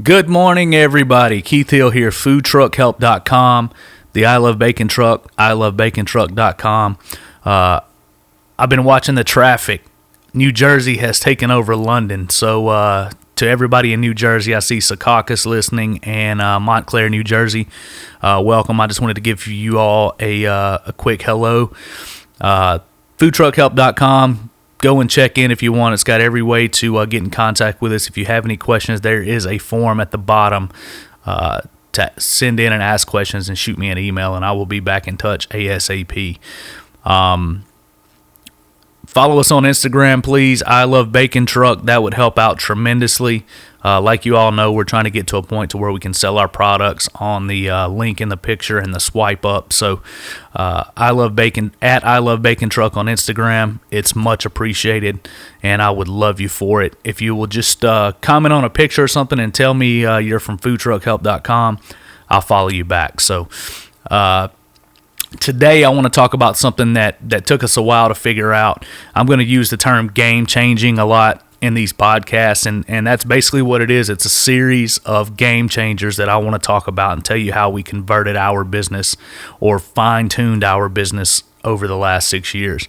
Good morning, everybody. Keith Hill here, foodtruckhelp.com, the I Love Bacon Truck, ilovebacontruck.com. I've been watching the traffic. New Jersey has taken over London. So to everybody in New Jersey, I see Secaucus listening and Montclair, New Jersey. Welcome. I just wanted to give you all a quick hello. Foodtruckhelp.com. Go and check in if you want. It's got every way to get in contact with us. If you have any questions, there is a form at the bottom to send in and ask questions and shoot me an email, and I will be back in touch ASAP. Follow us on Instagram, please. I Love Bacon Truck. That would help out tremendously. Like you all know, we're trying to get to a point to where we can sell our products on the link in the picture and the swipe up. So, I Love Bacon at I Love Bacon Truck on Instagram. It's much appreciated, and I would love you for it. If you will just comment on a picture or something and tell me you're from foodtruckhelp.com, I'll follow you back. So, today I want to talk about something that took us a while to figure out. I'm going to use the term game changing a lot in these podcasts, and that's basically what it is. It's a series of game changers that I want to talk about and tell you how we converted our business or fine-tuned our business over the last 6 years.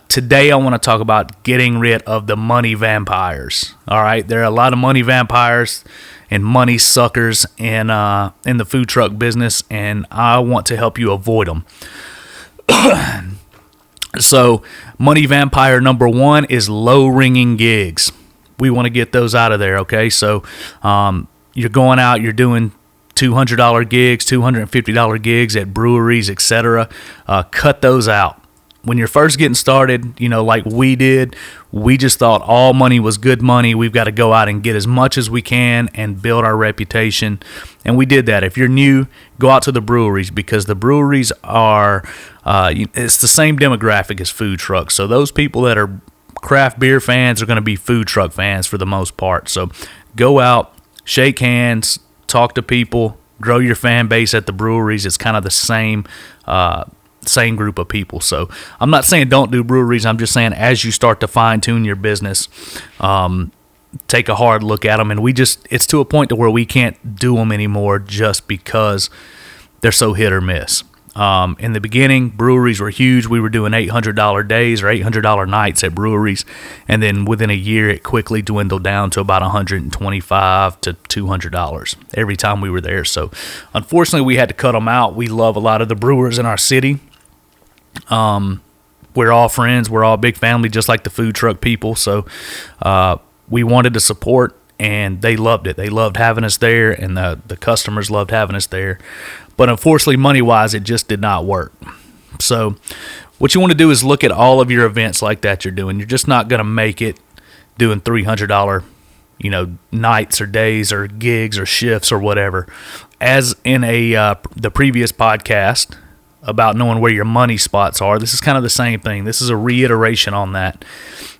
Today I want to talk about getting rid of the money vampires. All right, there are a lot of money vampires and money suckers in the food truck business, and I want to help you avoid them. So, money vampire number one is low-ringing gigs. We want to get those out of there, okay? So, you're going out, you're doing $200 gigs, $250 gigs at breweries, etc. Cut those out. When you're first getting started, like we did, we just thought all money was good money. We've got to go out and get as much as we can and build our reputation. And we did that. If you're new, go out to the breweries, because the breweries are, it's the same demographic as food trucks. So those people that are craft beer fans are going to be food truck fans for the most part. So go out, shake hands, talk to people, grow your fan base at the breweries. It's kind of the same group of people. So I'm not saying don't do breweries. I'm just saying as you start to fine tune your business, take a hard look at them. And it's to a point to where we can't do them anymore just because they're so hit or miss. In the beginning, breweries were huge. We were doing $800 days or $800 nights at breweries. And then within a year, it quickly dwindled down to about $125 to $200 every time we were there. So unfortunately, we had to cut them out. We love a lot of the brewers in our city. We're all friends. We're all big family, just like the food truck people. So we wanted to support, and they loved it. They loved having us there, and the customers loved having us there. But unfortunately, money-wise, it just did not work. So what you want to do is look at all of your events like that you're doing. You're just not going to make it doing $300 nights or days or gigs or shifts or whatever. As in the previous podcast about knowing where your money spots are, this is kind of the same thing. This is a reiteration on that.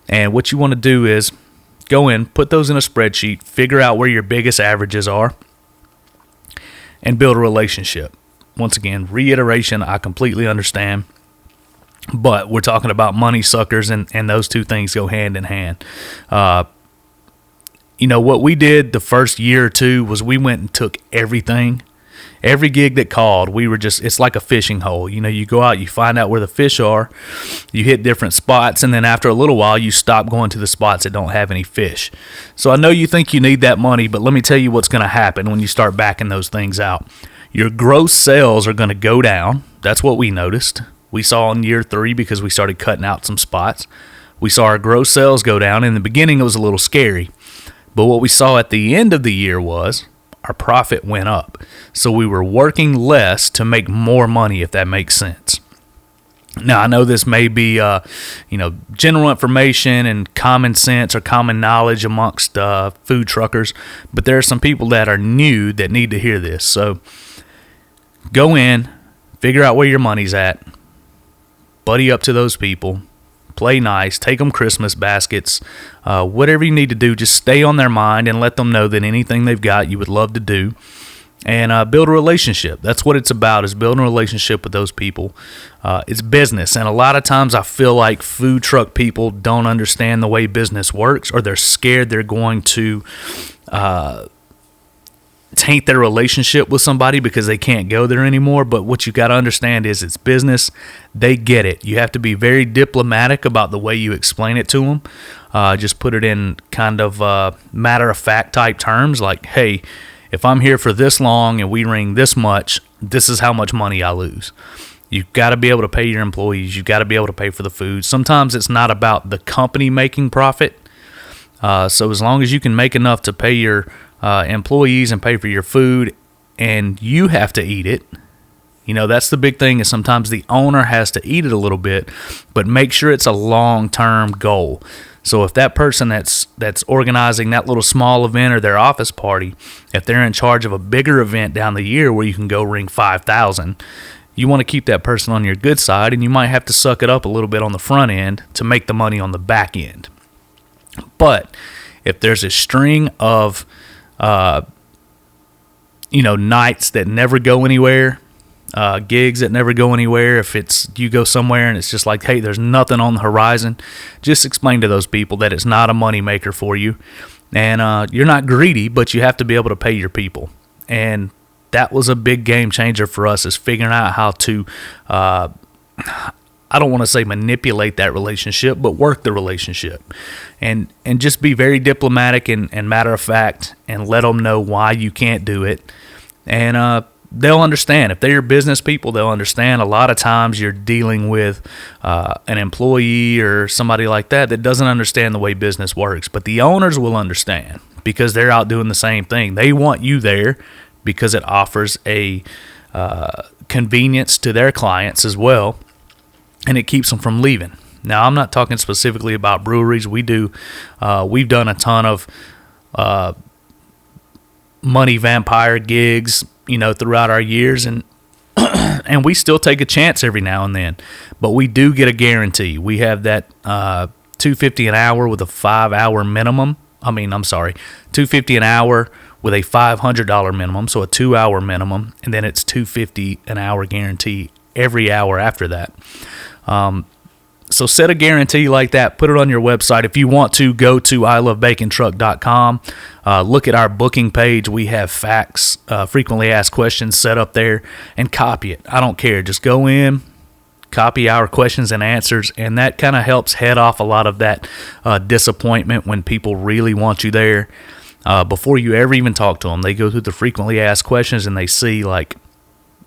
And what you want to do is go in, put those in a spreadsheet, figure out where your biggest averages are, and build a relationship. Once again, reiteration, I completely understand, but we're talking about money suckers, and those two things go hand in hand. What we did the first year or two was we went and took everything. Every gig that called, it's like a fishing hole. You go out, you find out where the fish are, you hit different spots, and then after a little while, you stop going to the spots that don't have any fish. So I know you think you need that money, but let me tell you what's going to happen when you start backing those things out. Your gross sales are going to go down. That's what we noticed. We saw in year 3 because we started cutting out some spots. We saw our gross sales go down. In the beginning, it was a little scary. But what we saw at the end of the year was our profit went up. So we were working less to make more money, if that makes sense. Now, I know this may be, general information and common sense or common knowledge amongst food truckers, but there are some people that are new that need to hear this. So go in, figure out where your money's at, buddy up to those people, play nice, take them Christmas baskets, whatever you need to do, just stay on their mind and let them know that anything they've got you would love to do, and build a relationship. That's what it's about, is building a relationship with those people. It's business, and a lot of times I feel like food truck people don't understand the way business works, or they're scared they're going to taint their relationship with somebody because they can't go there anymore. But what you got to understand is it's business. They get it. You have to be very diplomatic about the way you explain it to them. Just put it in kind of matter-of-fact type terms like, hey, if I'm here for this long and we ring this much, this is how much money I lose. You've got to be able to pay your employees. You've got to be able to pay for the food. Sometimes it's not about the company making profit. So as long as you can make enough to pay your employees and pay for your food, and you have to eat it, that's the big thing, is sometimes the owner has to eat it a little bit, but make sure it's a long-term goal. So if that person that's organizing that little small event or their office party, if they're in charge of a bigger event down the year where you can go ring 5,000, you want to keep that person on your good side, and you might have to suck it up a little bit on the front end to make the money on the back end. But if there's a string of nights that never go anywhere, gigs that never go anywhere, if it's you go somewhere and it's just like, hey, there's nothing on the horizon, just explain to those people that it's not a money maker for you, and you're not greedy, but you have to be able to pay your people. And that was a big game changer for us, is figuring out how to I don't want to say manipulate that relationship, but work the relationship, and just be very diplomatic and matter of fact, and let them know why you can't do it. And they'll understand. If they're your business people, they'll understand. A lot of times you're dealing with an employee or somebody like that doesn't understand the way business works, but the owners will understand because they're out doing the same thing. They want you there because it offers a convenience to their clients as well, and it keeps them from leaving. Now, I'm not talking specifically about breweries. We've done a ton of money vampire gigs, throughout our years, and and we still take a chance every now and then. But we do get a guarantee. We have that $250 an hour with a 5-hour minimum. $250 an hour with a $500 minimum, so a 2-hour minimum, and then it's $250 an hour guarantee every hour after that. So set a guarantee like that. Put it on your website. If you want to, go to ilovebacontruck.com. Look at our booking page. We have facts, frequently asked questions set up there, and copy it. I don't care. Just go in, copy our questions and answers, and that kind of helps head off a lot of that disappointment when people really want you there. Before you ever even talk to them, they go through the frequently asked questions and they see like,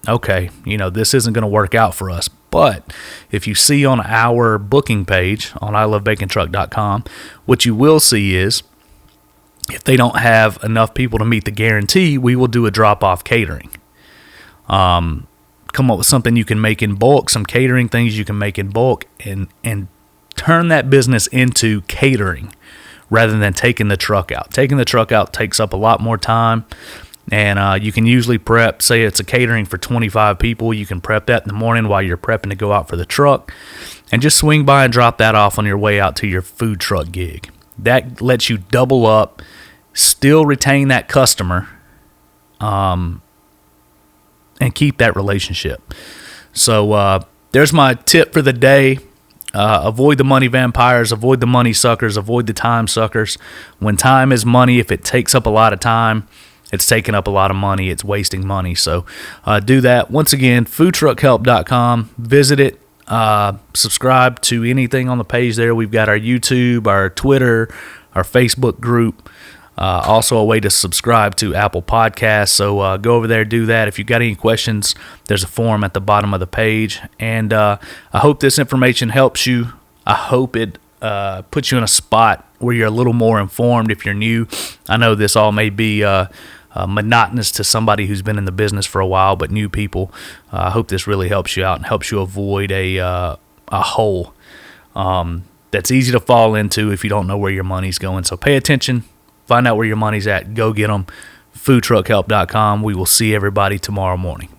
okay, this isn't going to work out for us. But if you see on our booking page on ilovebacontruck.com, what you will see is if they don't have enough people to meet the guarantee, we will do a drop-off catering. Come up with something you can make in bulk, some catering things you can make in bulk, and turn that business into catering rather than taking the truck out. Taking the truck out takes up a lot more time. And you can usually prep, say it's a catering for 25 people, you can prep that in the morning while you're prepping to go out for the truck, and just swing by and drop that off on your way out to your food truck gig. That lets you double up, still retain that customer, and keep that relationship. So there's my tip for the day. Avoid the money vampires, avoid the money suckers, avoid the time suckers. When time is money, if it takes up a lot of time, it's taking up a lot of money. It's wasting money. So do that. Once again, foodtruckhelp.com. Visit it. Subscribe to anything on the page there. We've got our YouTube, our Twitter, our Facebook group. Also a way to subscribe to Apple Podcasts. So go over there, do that. If you've got any questions, there's a form at the bottom of the page. And I hope this information helps you. I hope it puts you in a spot where you're a little more informed if you're new. I know this all may be monotonous to somebody who's been in the business for a while, but new people, I hope this really helps you out and helps you avoid a hole that's easy to fall into if you don't know where your money's going. So pay attention, find out where your money's at, go get them. foodtruckhelp.com. We will see everybody tomorrow morning.